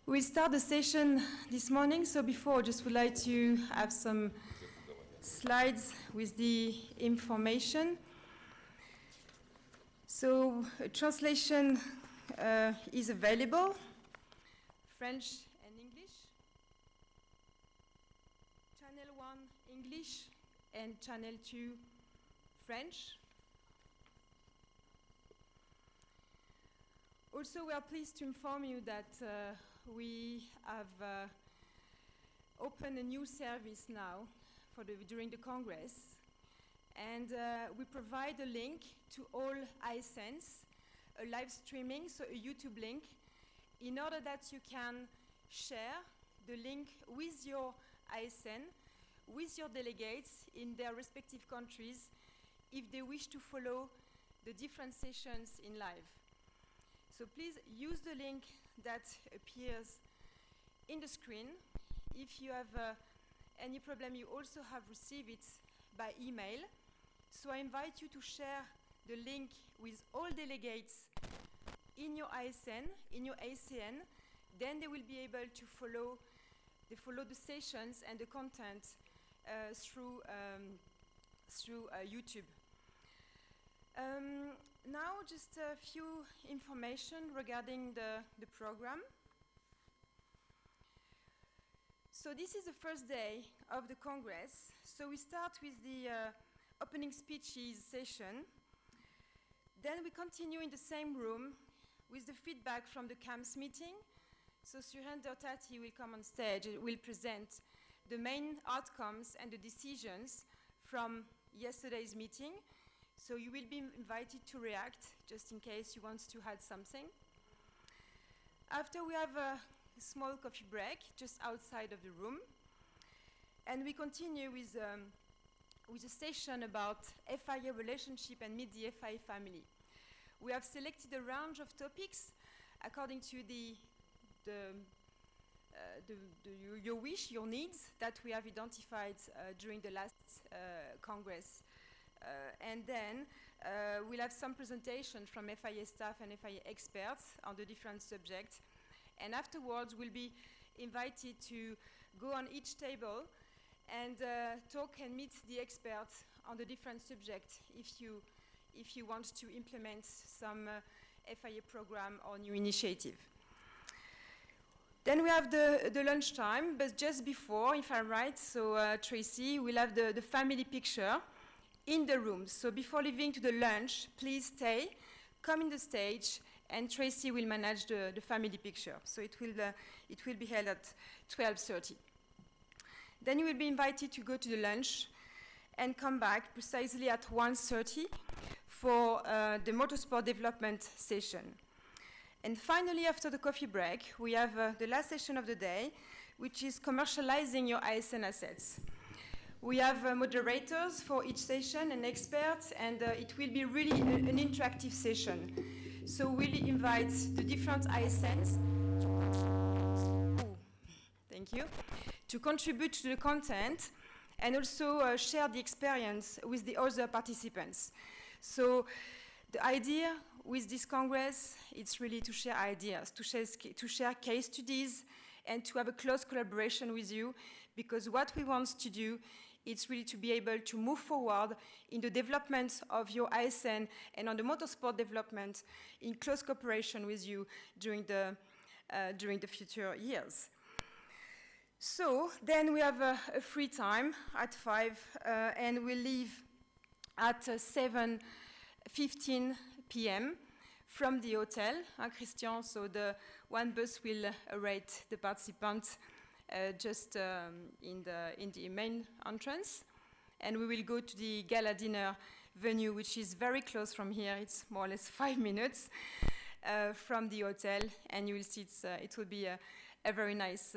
We'll start the session this morning. So before, I just would like to have some slides with the information. So translation is available, French and English. Channel 1 English and Channel 2 French. Also, we are pleased to inform you that we have opened a new service now during the Congress, and we provide a link to all iSense, a live streaming, so a YouTube link, in order that you can share the link with your ISN, with your delegates in their respective countries, if they wish to follow the different sessions in live. So please use the link that appears in the screen. If you have any problem, you also have received it by email. So I invite you to share the link with all delegates in your ISN, in your ACN. Then they will be able to follow the sessions and the content through YouTube. Now, just a few information regarding the program. So this is the first day of the Congress. So we start with the opening speeches session. Then we continue in the same room with the feedback from the CAMS meeting. So Surendra Tati will come on stage and will present the main outcomes and the decisions from yesterday's meeting. So you will be invited to react, just in case you want to add something. After, we have a small coffee break, just outside of the room. And we continue with a session about FIA relationship and meet the FIA family. We have selected a range of topics according to your wish, your needs that we have identified during the last Congress. And then we'll have some presentation from FIA staff and FIA experts on the different subjects. And afterwards, we'll be invited to go on each table and talk and meet the experts on the different subjects if you want to implement some FIA program or new initiative. Then we have the lunchtime, but just before, if I'm right, so Tracy, we'll have the family picture in the room. So before leaving to the lunch, please stay, come in the stage, and Tracy will manage the family picture. So it will be held at 12:30. Then you will be invited to go to the lunch and come back precisely at 1:30 for the motorsport development session. And finally, after the coffee break, we have the last session of the day, which is commercializing your ISN assets. We have moderators for each session and experts, and it will be really an interactive session. So we'll invite the different ISNs to contribute to the content and also share the experience with the other participants. So the idea with this Congress, it's really to share ideas, to share case studies, and to have a close collaboration with you, because what we want to do is really to be able to move forward in the development of your ISN and on the motorsport development in close cooperation with you during the future years. So then we have a free time at 5, and we'll leave at 7:15 p.m. from the hotel, Christian, so the one bus will await the participants just in the main entrance. And we will go to the gala dinner venue, which is very close from here. It's more or less 5 minutes from the hotel, and you will see it will be a very nice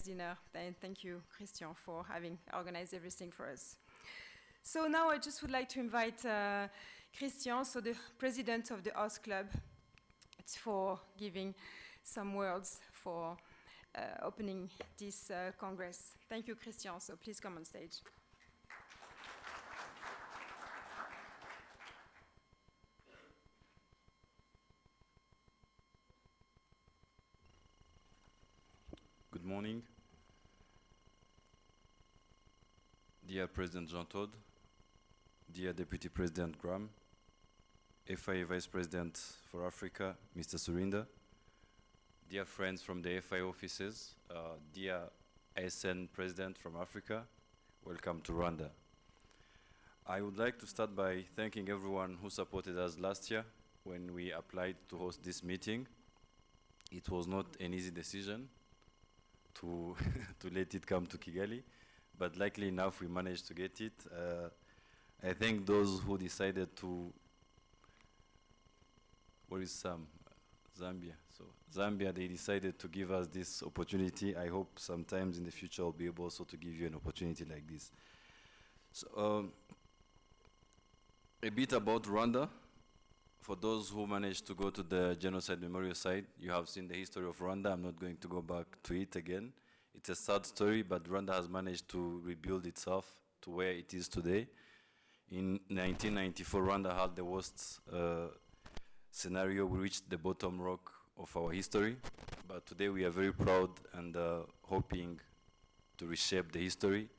dinner. And thank you, Christian, for having organized everything for us. So now I just would like to invite Christian, so the president of the House Club, for giving some words for opening this Congress. Thank you, Christian. So please come on stage. morning. Dear President Jean Todt, dear Deputy President Graham, FIA Vice President for Africa, Mr. Surinder, dear friends from the FIA offices, dear ASN President from Africa, welcome to Rwanda. I would like to start by thanking everyone who supported us last year when we applied to host this meeting. It was not an easy decision to, to let it come to Kigali, but luckily enough we managed to get it. I thank those who decided to, where is Sam? Zambia. So Zambia, they decided to give us this opportunity. I hope sometimes in the future I'll be able also to give you an opportunity like this. So a bit about Rwanda. For those who managed to go to the Genocide Memorial Site, you have seen the history of Rwanda. I'm not going to go back to it again. It's a sad story, but Rwanda has managed to rebuild itself to where it is today. In 1994, Rwanda had the worst scenario. We reached the bottom rock of our history, but today we are very proud and hoping to reshape the history.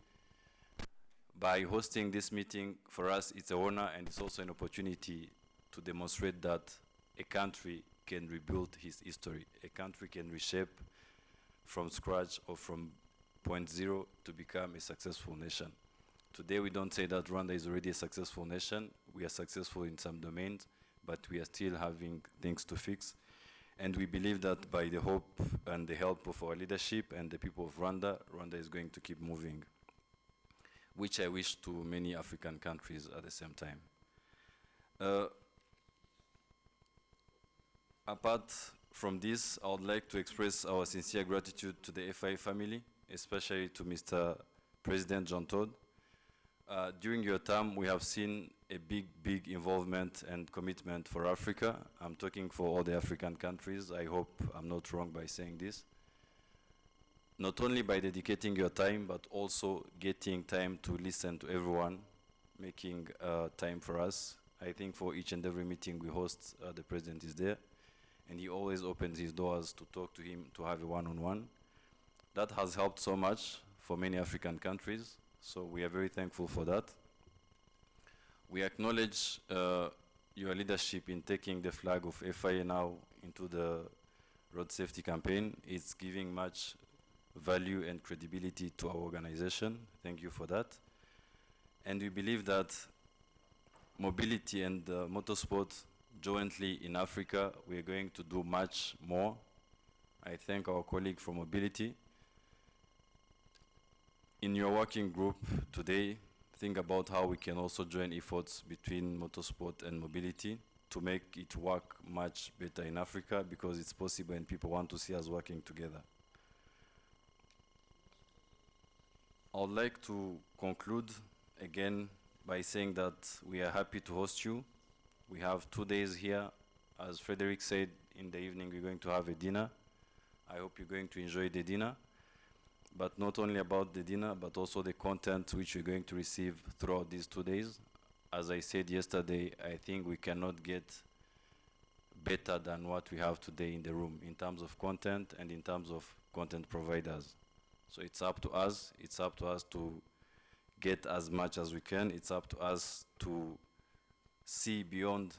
By hosting this meeting, for us, it's an honor and it's also an opportunity to demonstrate that a country can rebuild his history. A country can reshape from scratch or from point zero to become a successful nation. Today we don't say that Rwanda is already a successful nation. We are successful in some domains, but we are still having things to fix. And we believe that by the hope and the help of our leadership and the people of Rwanda, Rwanda is going to keep moving, which I wish to many African countries at the same time. Apart from this, I would like to express our sincere gratitude to the FIA family, especially to Mr. President Jean Todt. During your term, we have seen a big involvement and commitment for Africa. I'm talking for all the African countries. I hope I'm not wrong by saying this. Not only by dedicating your time, but also getting time to listen to everyone, making time for us. I think for each and every meeting we host, the President is there. And he always opens his doors to talk to him, to have a one-on-one. That has helped so much for many African countries, so we are very thankful for that. We acknowledge your leadership in taking the flag of FIA now into the road safety campaign. It's giving much value and credibility to our organization. Thank you for that. And we believe that mobility and motorsport jointly in Africa, we are going to do much more. I thank our colleague from Mobility. In your working group today, think about how we can also join efforts between motorsport and mobility to make it work much better in Africa, because it's possible and people want to see us working together. I would like to conclude again by saying that we are happy to host you. We have 2 days here. As Frederick said, in the evening we're going to have a dinner. I hope you're going to enjoy the dinner. But not only about the dinner, but also the content which you're going to receive throughout these 2 days. As I said yesterday, I think we cannot get better than what we have today in the room in terms of content and in terms of content providers. So it's up to us. It's up to us to get as much as we can. It's up to us to see beyond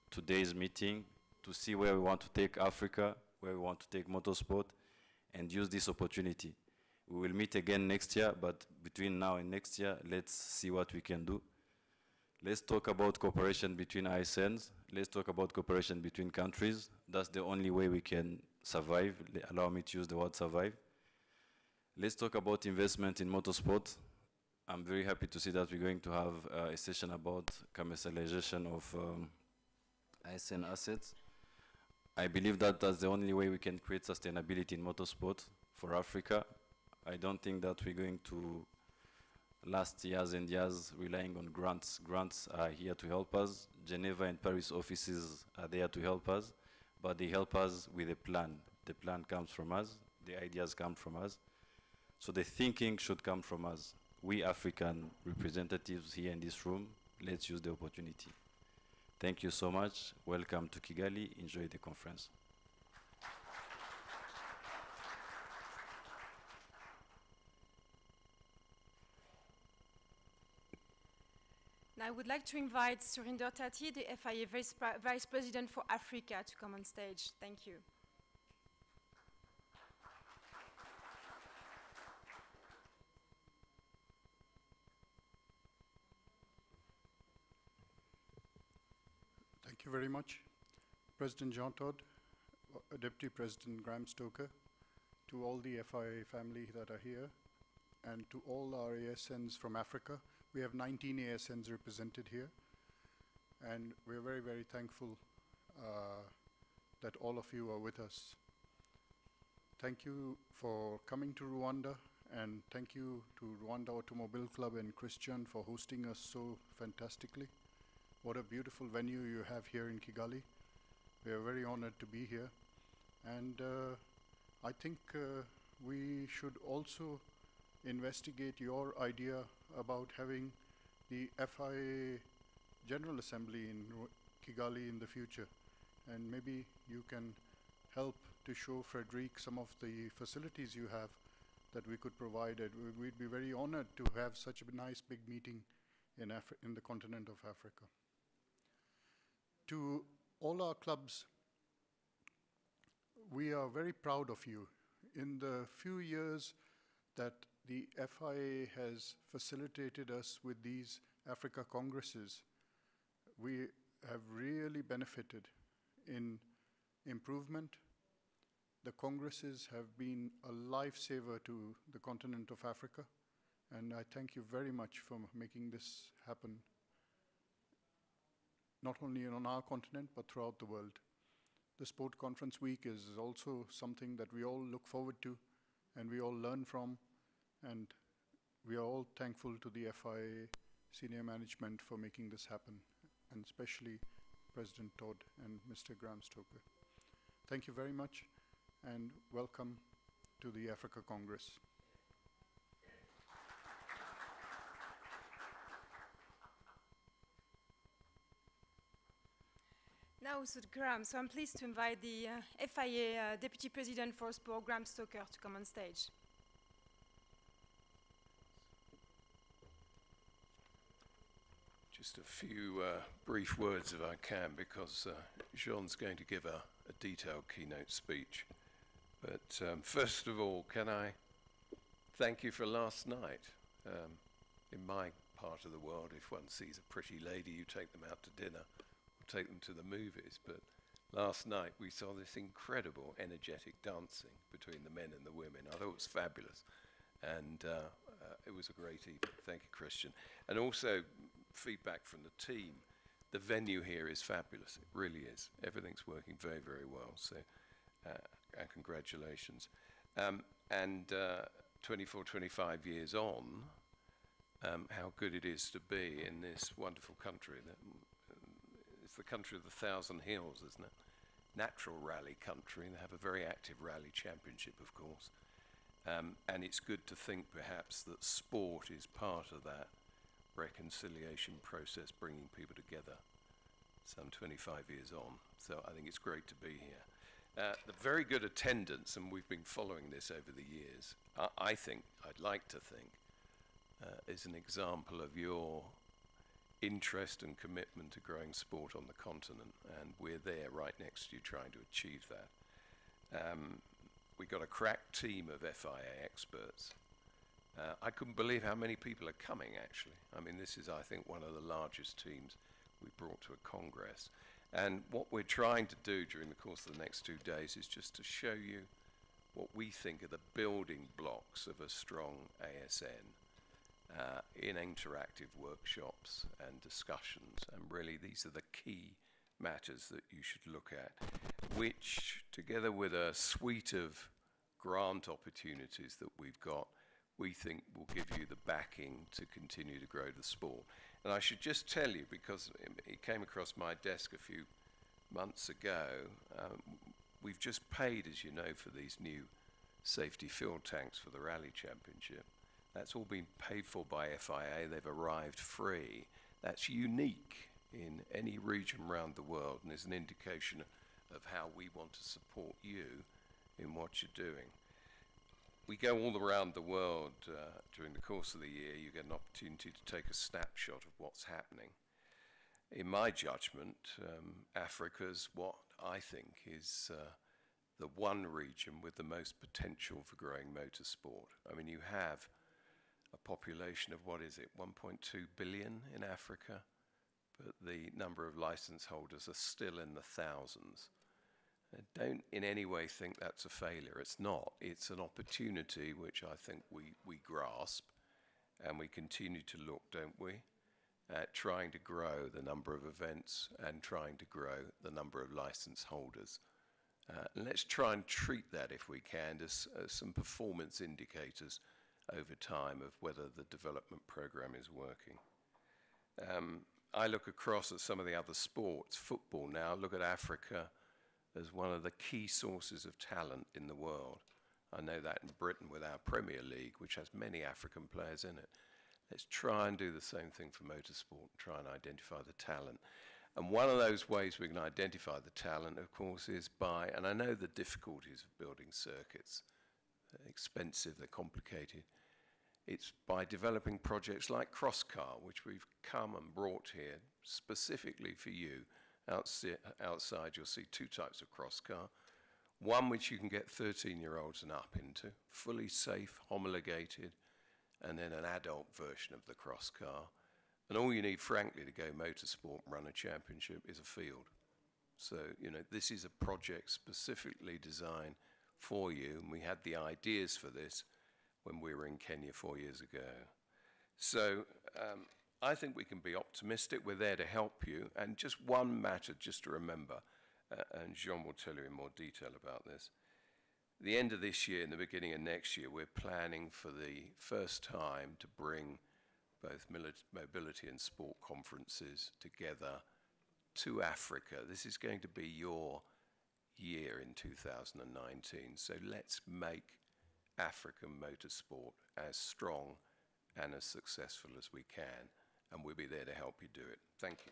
today's meeting, to see where we want to take Africa, where we want to take motorsport, and use this opportunity. We will meet again next year, but between now and next year, let's see what we can do. Let's talk about cooperation between ISNs. Let's talk about cooperation between countries. That's the only way we can survive. Allow me to use the word survive. Let's talk about investment in motorsport. I'm very happy to see that we're going to have a session about commercialization of ISN assets. I believe that that's the only way we can create sustainability in motorsport for Africa. I don't think that we're going to last years and years relying on grants. Grants are here to help us. Geneva and Paris offices are there to help us, but they help us with a plan. The plan comes from us, the ideas come from us. So the thinking should come from us. We African representatives here in this room, let's use the opportunity. Thank you so much. Welcome to Kigali. Enjoy the conference. I would like to invite Surinder Tati, the FIA Vice President for Africa, to come on stage. Thank you. Thank you very much. President Jean Todt, Deputy President Graham Stoker, to all the FIA family that are here, and to all our ASNs from Africa. We have 19 ASNs represented here, and we're very, very thankful that all of you are with us. Thank you for coming to Rwanda, and thank you to Rwanda Automobile Club and Christian for hosting us so fantastically. What a beautiful venue you have here in Kigali. We are very honored to be here. And I think we should also investigate your idea about having the FIA General Assembly in Kigali in the future. And maybe you can help to show Frederic some of the facilities you have that we could provide. We'd be very honored to have such a nice big meeting in the continent of Africa. To all our clubs, we are very proud of you. In the few years that the FIA has facilitated us with these Africa Congresses, we have really benefited in improvement. The Congresses have been a lifesaver to the continent of Africa, and I thank you very much for making this happen, not only on our continent, but throughout the world. The Sport Conference Week is also something that we all look forward to, and we all learn from, and we are all thankful to the FIA senior management for making this happen, and especially President Todt and Mr. Graham Stoker. Thank you very much, and welcome to the Africa Congress. Now, Graham, so I'm pleased to invite the FIA Deputy President for Sport, Graham Stoker, to come on stage. Just a few brief words, if I can, because Jean's going to give a detailed keynote speech. But first of all, can I thank you for last night? In my part of the world, if one sees a pretty lady, you take them out to dinner, or take them to the movies. But last night we saw this incredible, energetic dancing between the men and the women. I thought it was fabulous. And it was a great evening. Thank you, Christian. And also, feedback from the team. The venue here is fabulous. It really is. Everything's working very, very well. So, and congratulations. And 24, 25 years on, how good it is to be in this wonderful country. It's the country of the thousand hills, isn't it? Natural rally country. They have a very active rally championship, of course. And it's good to think, perhaps, that sport is part of that reconciliation process, bringing people together some 25 years on. So I think it's great to be here. The very good attendance, and we've been following this over the years, I think, I'd like to think, is an example of your interest and commitment to growing sport on the continent, and we're there right next to you trying to achieve that. We've got a crack team of FIA experts. I couldn't believe how many people are coming, actually. I mean, this is, I think, one of the largest teams we brought to a Congress. And what we're trying to do during the course of the next 2 days is just to show you what we think are the building blocks of a strong ASN in interactive workshops and discussions. And really, these are the key matters that you should look at, which, together with a suite of grant opportunities that we've got, we think will give you the backing to continue to grow the sport. And I should just tell you, because it came across my desk a few months ago, we've just paid, as you know, for these new safety fuel tanks for the Rally Championship. That's all been paid for by FIA. They've arrived free. That's unique in any region around the world, and is an indication of how we want to support you in what you're doing. we go all around the world during the course of the year. You get an opportunity to take a snapshot of what's happening. In my judgment, Africa's what I think is the one region with the most potential for growing motorsport. I mean, you have a population of, what is it, 1.2 billion in Africa, but the number of license holders are still in the thousands. Don't in any way think that's a failure. It's not. It's an opportunity which I think we grasp, and we continue to look, don't we, at trying to grow the number of events and trying to grow the number of license holders. And let's try and treat that, if we can, as some performance indicators over time of whether the development program is working. I look across at some of the other sports, football now, look at Africa as one of the key sources of talent in the world. I know that in Britain with our Premier League, which has many African players in it. Let's try and do the same thing for motorsport, try and identify the talent. And one of those ways we can identify the talent, of course, is by, and I know the difficulties of building circuits, they're expensive, they're complicated. It's by developing projects like Crosscar, which we've come and brought here specifically for you. Outside you'll see two types of Crosscar. One which you can get 13-year-olds and up into, fully safe, homologated, and then an adult version of the Crosscar. And all you need, frankly, to go motorsport and run a championship is a field. So, you know, this is a project specifically designed for you, and we had the ideas for this when we were in Kenya 4 years ago. So I think we can be optimistic. We're there to help you. And just one matter just to remember, and Jean will tell you in more detail about this. The end of this year and the beginning of next year, we're planning for the first time to bring both mobility and sport conferences together to Africa. This is going to be your year in 2019. So let's make African motorsport as strong and as successful as we can, and we'll be there to help you do it. Thank you.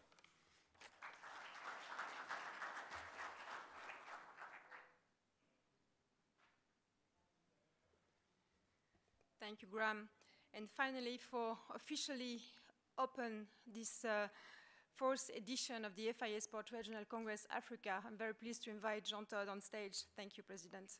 Thank you, Graham. And finally, for officially open this fourth edition of the FIA Sport Regional Congress Africa, I'm very pleased to invite Jean Todt on stage. Thank you, President.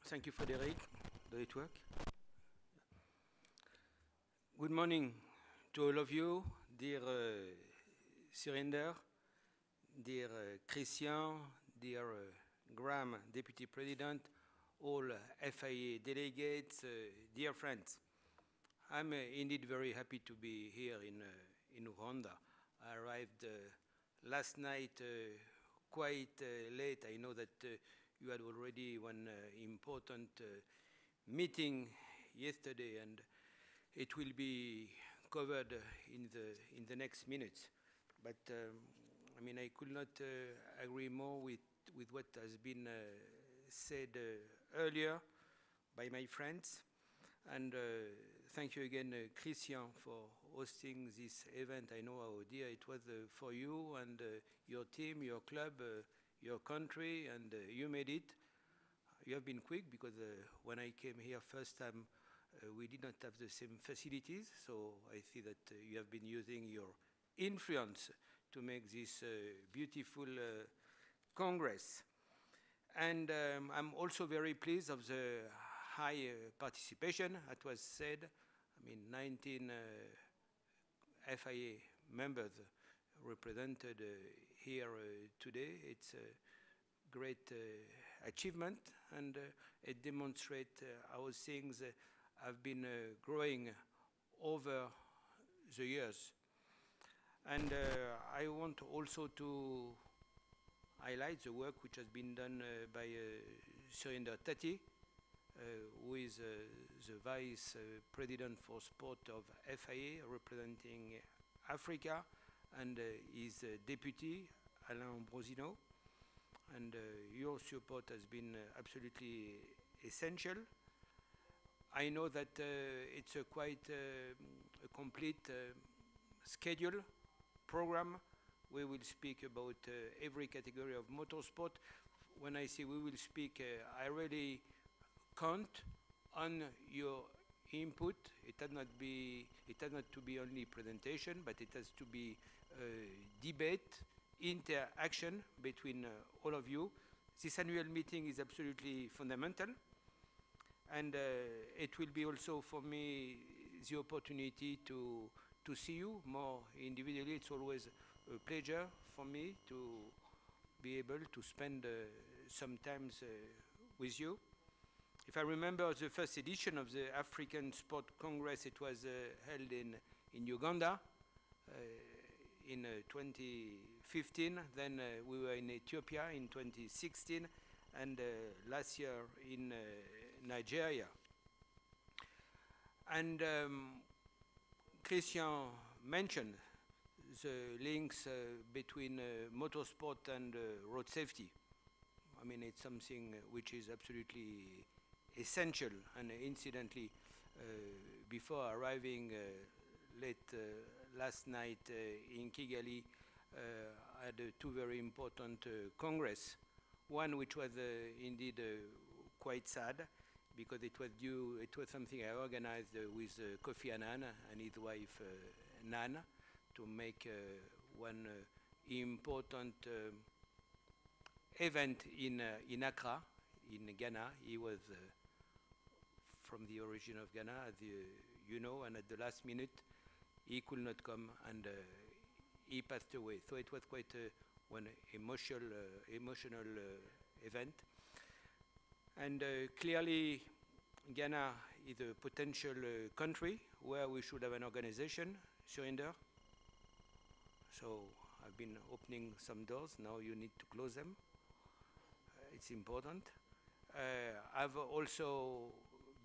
Thank you, Frédéric. Does it work? Good morning to all of you, dear Surinder, dear Christian, dear Graham, Deputy President, all FIA delegates, dear friends. I'm indeed very happy to be here in Rwanda. I arrived last night quite late. I know that you had already one important meeting yesterday, and it will be covered in the next minutes. But I mean, I could not agree more with what has been said earlier by my friends. And thank you again, Christian, for hosting this event. I know how dear it was for you and your team, your club, your country, and you made it. You have been quick because when I came here first time, we did not have the same facilities, so I see that you have been using your influence to make this beautiful Congress. And I'm also very pleased of the high participation, that was said. I mean, 19 FIA members represented here today. It's a great achievement, and it demonstrates how things have been growing over the years. And I want also to highlight the work which has been done by Surinder Tati, who is the Vice President for Sport of FIA, representing Africa, and his deputy, Alain Ambrosino. And your support has been absolutely essential. I know that it's a quite a complete schedule program. We will speak about every category of motorsport. When I say we will speak, I really count on your input. It has not to be only presentation, but it has to be debate, interaction between all of you. This annual meeting is absolutely fundamental, and it will be also for me the opportunity to see you more individually. It's always a pleasure for me to be able to spend some time with you. If I remember the first edition of the African Sport Congress, it was held in Uganda in 2015. Then we were in Ethiopia in 2016, and last year in Nigeria. And Christian mentioned the links between motorsport and road safety. I mean, it's something which is absolutely essential. And incidentally, before arriving late last night in Kigali, I had two very important congress. One which was indeed quite sad, because it was something I organized with Kofi Annan and his wife Nan, to make one important event in Accra, in Ghana. He was from the origin of Ghana, as you know, and at the last minute he could not come, and he passed away. So it was quite one emotional event. And clearly, Ghana is a potential country where we should have an organization, Surinder. So I've been opening some doors. Now you need to close them. It's important. I've also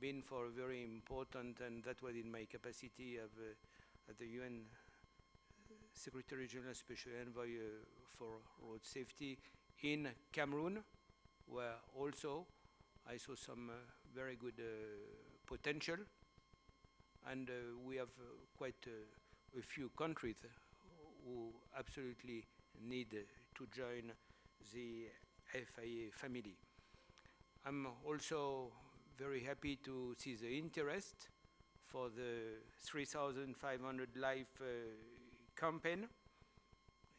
been for a very important, and that was in my capacity of at the UN Secretary General Special Envoy for Road Safety in Cameroon, where also I saw some very good potential, and we have quite a few countries who absolutely need to join the FIA family. I'm also very happy to see the interest for the 3,500 life campaign.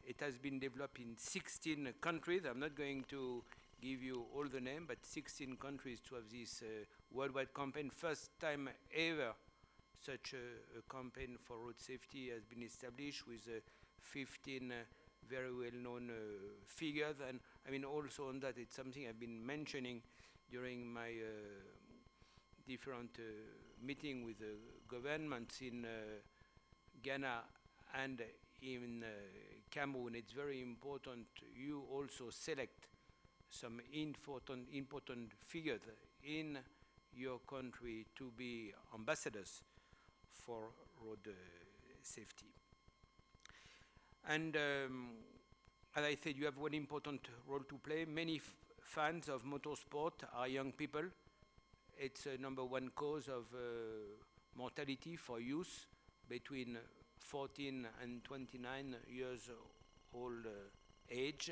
It has been developed in 16 countries. I'm not going to give you all the names, but 16 countries to have this worldwide campaign. First time ever such a campaign for road safety has been established, with 15 very well-known figures. And I mean, also on that, it's something I've been mentioning during my different meeting with governments in Ghana and in Cameroon. It's very important you also select some important figures in your country to be ambassadors for road safety. And as I said, you have one important role to play. Many fans of motorsport are young people. It's a #1 cause of mortality for youth between 14 and 29 years old age,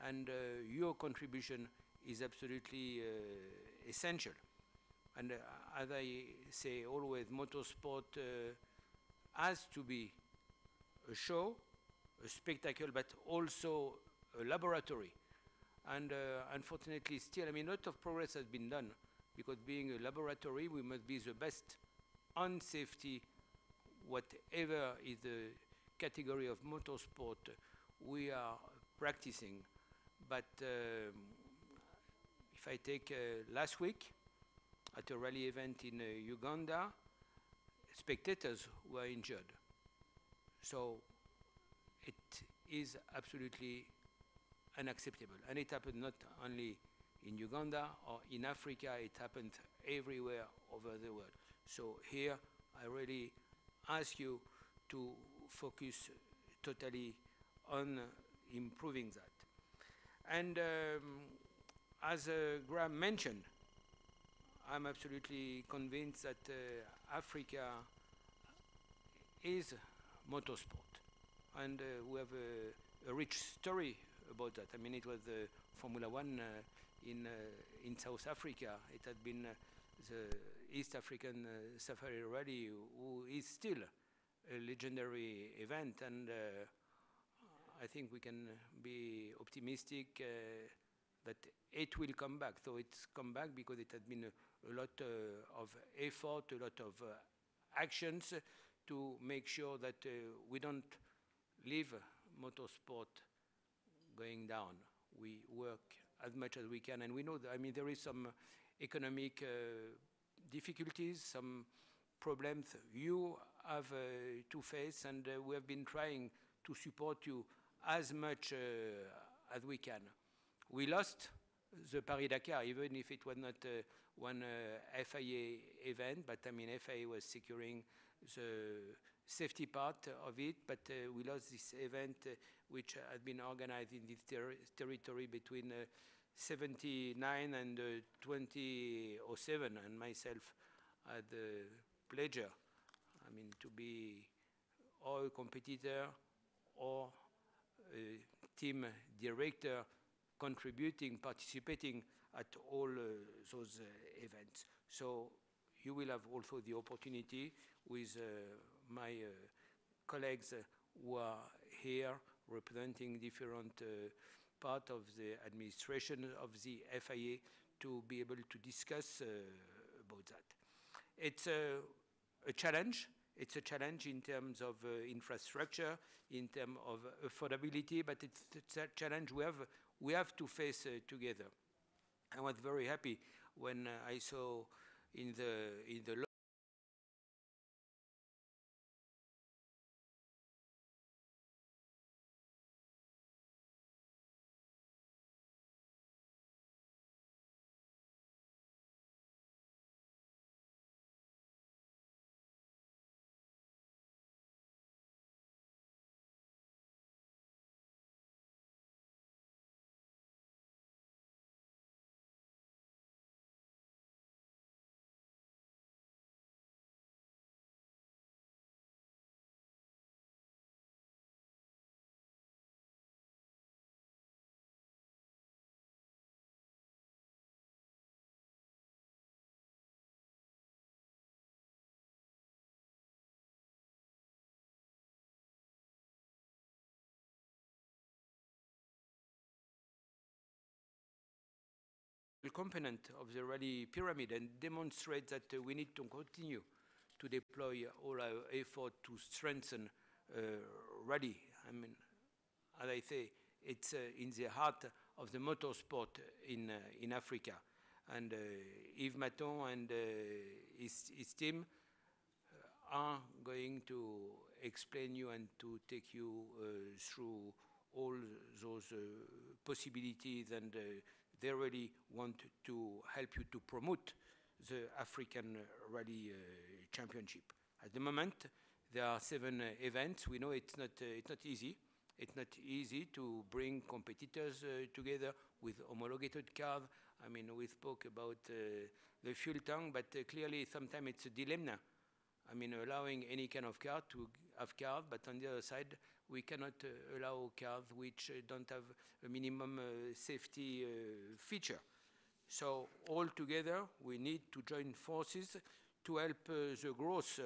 and your contribution is absolutely essential. And as I say always, motorsport has to be a show, a spectacle, but also a laboratory. And unfortunately still, I mean, a lot of progress has been done, because being a laboratory, we must be the best on safety, whatever is the category of motorsport we are practicing. But if I take last week at a rally event in Uganda, spectators were injured. So it is absolutely unacceptable. And it happened not only in Uganda or in Africa, it happened everywhere over the world. So here, I really ask you to focus totally on improving that. And as Graham mentioned, I'm absolutely convinced that Africa is motorsport, and we have a rich story about that. I mean, it was Formula One in South Africa. It had been the East African Safari Rally, who is still a legendary event, and I think we can be optimistic that it will come back. So it's come back because it has been a lot of effort, a lot of actions to make sure that we don't leave motorsport going down. We work as much as we can, and we know that, I mean, there is some economic difficulties, some problems you have to face, and we have been trying to support you as much as we can. We lost the Paris-Dakar, even if it was not one FIA event, but I mean, FIA was securing the safety part of it, but we lost this event which had been organized in this territory between 79 and 2007, and myself had the pleasure, I mean, to be or a competitor or a team director contributing, participating at all those events. So you will have also the opportunity with my colleagues who are here representing different part of the administration of the FIA to be able to discuss about that. It's a challenge. It's a challenge in terms of infrastructure, in terms of affordability, but it's a challenge we have to face together. I was very happy when I saw in the component of the rally pyramid and demonstrate that we need to continue to deploy all our effort to strengthen rally. I mean, as I say, it's in the heart of the motorsport in Africa. And Yves Maton and his team are going to explain you and to take you through all those possibilities, and they really want to help you to promote the African Rally Championship. At the moment, there are 7 events. We know it's not easy. It's not easy to bring competitors together with homologated cars. I mean, we spoke about the fuel tank, but clearly sometimes it's a dilemma. I mean, allowing any kind of car to have cars, but on the other side, we cannot allow cars which don't have a minimum safety feature. So all together, we need to join forces to help the growth